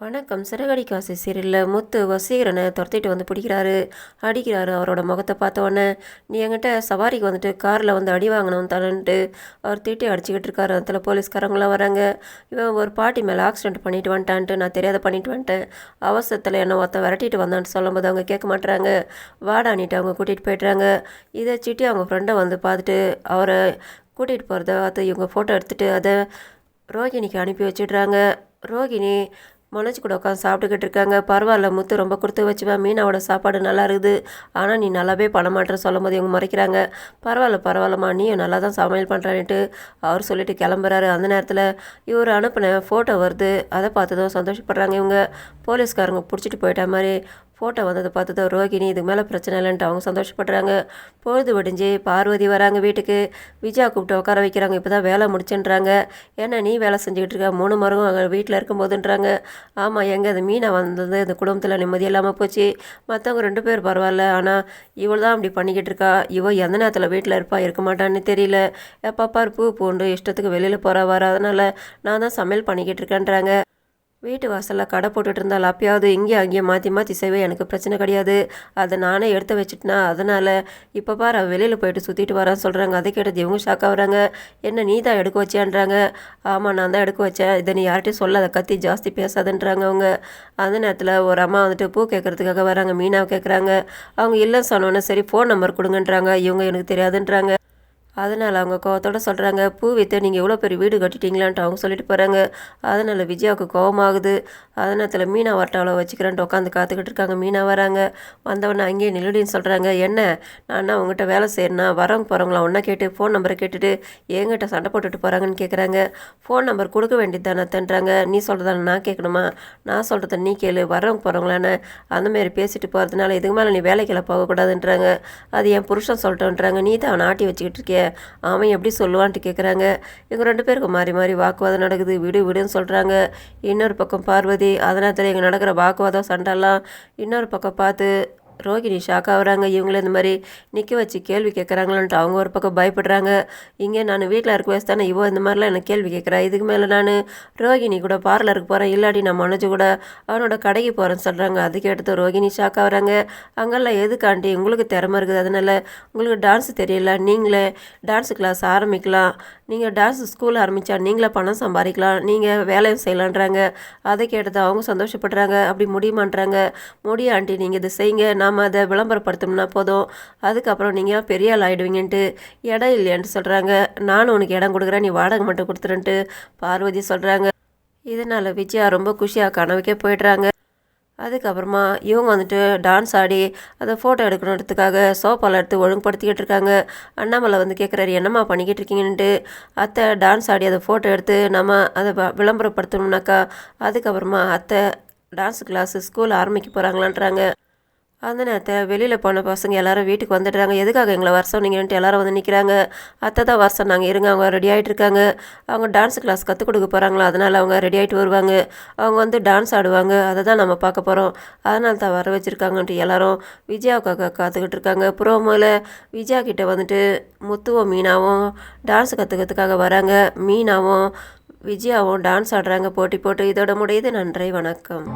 வணக்கம். சிறகடிக்க ஆசை சீரியல்ல முத்து வசீகரனை துரத்திட்டு வந்து பிடிக்கிறாரு, அடிக்கிறாரு. அவரோட முகத்தை பார்த்த உடனே, நீ என்கிட்ட சவாரிக்கு வந்துட்டு காரில் வந்து அடி வாங்கணும் தானன்ட்டு அவர் திட்டி அடிச்சுக்கிட்டு இருக்காரு. அதில் போலீஸ்காரங்களாம் வராங்க. இவன் ஒரு பாட்டி மேலே ஆக்சிடென்ட் பண்ணிட்டு வந்துட்டான்ட்டு, நான் தெரியாத பண்ணிட்டு வந்துட்டேன், அவசரத்தில் என்ன ஒருத்தன் விரட்டிட்டு வந்தான்னு சொல்லும்போது அவங்க கேட்க மாட்டுறாங்க. வாடானிட்டு அவங்க கூட்டிகிட்டு போய்ட்றாங்க. இதை சிட்டி அவங்க ஃப்ரெண்டை வந்து பார்த்துட்டு அவரை கூட்டிகிட்டு போகிறத பார்த்து இவங்க ஃபோட்டோ எடுத்துகிட்டு அதை ரோகிணிக்கு அனுப்பி வச்சிடுறாங்க. ரோகிணி மனோஜ் கூட உட்காந்து சாப்பிட்டுக்கிட்டு இருக்காங்க. பரவாயில்ல, முத்து ரொம்ப கொடுத்து வச்சுவேன், மீனாவோட சாப்பாடு நல்லா இருக்குது, ஆனால் நீ நல்லாவே பண்ண மாட்டேன்னு சொல்லும் போது இவங்க மறைக்கிறாங்க. பரவாயில்லம்மா, நீயும் நல்லா தான் சமையல் பண்ணுறான்ட்டு அவர் சொல்லிட்டு கிளம்புறாரு. அந்த நேரத்தில் இவர் அனுப்பின ஃபோட்டோ வருது. அதை பார்த்ததும் சந்தோஷப்படுறாங்க. இவங்க போலீஸ்காரங்க பிடிச்சிட்டு போயிட்ட மாதிரி ஃபோட்டோ வந்ததை பார்த்ததும் ரோகிணி இதுக்கு மேலே பிரச்சனை இல்லைன்ட்டு அவங்க சந்தோஷப்படுறாங்க. பொழுது விடிஞ்சு பார்வதி வராங்க வீட்டுக்கு. விஜயா கூப்பிட்டு உட்கார வைக்கிறாங்க. இப்போ தான் வேலை முடிச்சுன்றாங்க. ஏன்னா நீ வேலை செஞ்சுக்கிட்டு இருக்க, 3 மருகும் அங்கே வீட்டில் இருக்கும்போதுன்றாங்க. ஆமாம், எங்கே அது மீனா வந்தது இந்த குடும்பத்தில் நிம்மதி இல்லாமல் போச்சு. மற்றவங்க 2 பேர் பரவாயில்ல, ஆனால் இவள் தான் அப்படி பண்ணிக்கிட்டு இருக்கா. இவள் எந்த நேரத்தில் வீட்டில் இருக்க மாட்டான்னு தெரியல. எப்பப்பாரு பூ பூண்டு இஷ்டத்துக்கு வெளியில் போகிறா வர, அதனால் நான் தான் சமையல் பண்ணிக்கிட்டு இருக்கேன்றாங்க. வீட்டு வாசலில் கடை போட்டுட்டு இருந்தால் அப்பயாவது இங்கேயும் அங்கேயும் மாற்றி மாற்றி செய்வேன், எனக்கு பிரச்சனை கிடையாது, அதை நானே எடுத்து வச்சுட்டேனா, அதனால் இப்போ பாரு வெளியில் போயிட்டு சுற்றிட்டு வரான்னு சொல்கிறாங்க. அதை கேட்டது இவங்க ஷாக் ஆகுறாங்க. என்ன நீ தான் எடுக்க வச்சேன்றாங்க. ஆமாம், நான் தான் எடுக்க வச்சேன், இதை நீ யார்கிட்டையும் சொல்லாத, கத்தி ஜாஸ்தி பேசாதுன்றாங்க அவங்க. அந்த நேரத்தில் ஒரு அம்மா வந்துட்டு பூ கேட்குறதுக்காக வராங்க. மீனாவை கேட்குறாங்க. அவங்க இல்லைன்னு சொன்னோன்னே சரி ஃபோன் நம்பர் கொடுங்கன்றாங்க. இவங்க எனக்கு தெரியாதுன்றாங்க. அதனால் அவங்க கோவத்தோடு சொல்கிறாங்க, பூ விற்று நீங்கள் எவ்வளோ பெரிய வீடு கட்டிட்டீங்களான்ட்டு அவங்க சொல்லிட்டு போகிறாங்க. அதனால் விஜயாவுக்கு கோவமாகுது. அதனால் மீனா வரட்டாவில் வச்சுக்கிறேன்ட்டு உட்காந்து காத்துக்கிட்டு இருக்காங்க. மீனா வராங்க. வந்தவொடனே அங்கேயே நில்லுடின்னு சொல்கிறாங்க. என்ன நான் உங்கள்கிட்ட வேலை செய்யணும்னா வரவங்க போகிறவங்களாம் ஒன்றா கேட்டு ஃபோன் நம்பரை கேட்டுட்டு என்கிட்ட சண்டை போட்டுட்டு போகிறாங்கன்னு கேட்குறாங்க. ஃபோன் நம்பர் கொடுக்க வேண்டியது தானேன்றாங்க. நீ சொல்கிறதான நான் கேட்கணுமா, நான் சொல்கிறத நீ கேளு, வரவங்க போகிறவங்களான்னு அந்தமாரி பேசிட்டு போகிறதுனால இதுக்கு மேலே நீ வேலைக்கெல்லாம் போகக்கூடாதுன்றாங்க. அது என் புருஷன் சொல்லிட்டோன்றாங்க. நீ தான் அவனை ஆட்டி வச்சுக்கிட்டு இருக்கே, அவன் எப்படி சொல்லுவான்ட்டு கேட்குறாங்க. இவங்க 2 பேருக்கும் மாறி மாறி வாக்குவாதம் நடக்குது. விடுன்னு சொல்கிறாங்க. இன்னொரு பக்கம் பார்வதி, அதனால் இங்கே நடக்கிற வாக்குவாதம் சண்டெல்லாம் இன்னொரு பக்கம் பார்த்து ரோகிணி ஷாக் ஆகுறாங்க. இவங்கள இந்த மாதிரி நிற்க வச்சு கேள்வி கேட்குறாங்களான்ட்டு அவங்க ஒரு பக்கம் பயப்படுறாங்க. இங்கே நான் வீட்டில் இருக்க வயசு தானே இவோ இந்த மாதிரிலாம் எனக்கு கேள்வி கேட்குறா, இதுக்கு மேலே நான் ரோகிணி கூட பார்லருக்கு போகிறேன், இல்லாட்டி நான் மனோஜ் கூட அவனோட கடைக்கு போகிறேன்னு சொல்கிறாங்க. அதுக்கு எடுத்து ரோகிணி ஷாக் ஆகுறாங்க. அங்கெல்லாம் எதுக்காண்டி உங்களுக்கு திறமை இருக்குது, அதனால் உங்களுக்கு டான்ஸு தெரியல, நீங்களே டான்ஸு கிளாஸ் ஆரம்பிக்கலாம், நீங்கள் டான்ஸ் ஸ்கூல் ஆரம்பித்தா நீங்களே பணம் சம்பாதிக்கலாம், நீங்கள் வேலையும் செய்யலான்றாங்க. அதை கேட்டது அவங்க சந்தோஷப்படுறாங்க. அப்படி முடியுமான்றாங்க. முடியாண்டி நீங்கள் இதை செய்யுங்க, நாம் அதை விளம்பரப்படுத்தோம்னா போதும், அதுக்கப்புறம் நீங்கள் பெரிய ஆள் ஆகிடுவீங்கன்ட்டு இடம் இல்லையான்ட்டு சொல்கிறாங்க. நானும் உனக்கு இடம் கொடுக்குறேன், நீ வாடகை மட்டும் கொடுத்துருன்ட்டு பார்வதி சொல்கிறாங்க. இதனால் விஜயா ரொம்ப குஷியாக கனவுக்கே போயிடுறாங்க. அதுக்கப்புறமா இவங்க வந்துட்டு டான்ஸ் ஆடி அதை ஃபோட்டோ எடுக்கணுன்றதுக்காக சோஃபாவில் எடுத்து ஒழுங்குபடுத்திக்கிட்டு இருக்காங்க. அண்ணாமலை வந்து கேட்குறாரு, என்னம்மா பண்ணிக்கிட்டு இருக்கீங்கன்ட்டு. அத்தை டான்ஸ் ஆடி அதை ஃபோட்டோ எடுத்து நம்ம அதை விளம்பரப்படுத்தணும்னாக்கா அதுக்கப்புறமா அத்தை டான்ஸ் கிளாஸு ஸ்கூல் ஆரம்பிக்க போகிறாங்களான்றாங்க. அந்த நேரத்தில் வெளியில் போன பசங்க எல்லாரும் வீட்டுக்கு வந்துடுறாங்க. எதுக்காக எங்களை வர சொன்னீங்கன்ட்டு எல்லாரும் வந்து நிற்கிறாங்க. அத்தை தான் வர சொன்னாங்க, இருங்க அவங்க ரெடி ஆகிட்டு இருக்காங்க, அவங்க டான்ஸ் கிளாஸ் கற்றுக் கொடுக்க போகிறாங்களா, அதனால் அவங்க ரெடி ஆகிட்டு வருவாங்க, அவங்க வந்து டான்ஸ் ஆடுவாங்க, அதை தான் நம்ம பார்க்க போகிறோம், அதனால தான் வர வச்சுருக்காங்கன்ட்டு எல்லாரும் விஜயாவுக்காக காத்துக்கிட்டு இருக்காங்க. ப்ரோமோவில் விஜயா கிட்டே வந்துட்டு முத்துவும் மீனாவும் டான்ஸ் கற்றுக்கிறதுக்காக வராங்க. மீனாவும் விஜயாவும் டான்ஸ் ஆடுறாங்க போட்டி போட்டு. இதோட முடியுது. நன்றி, வணக்கம்.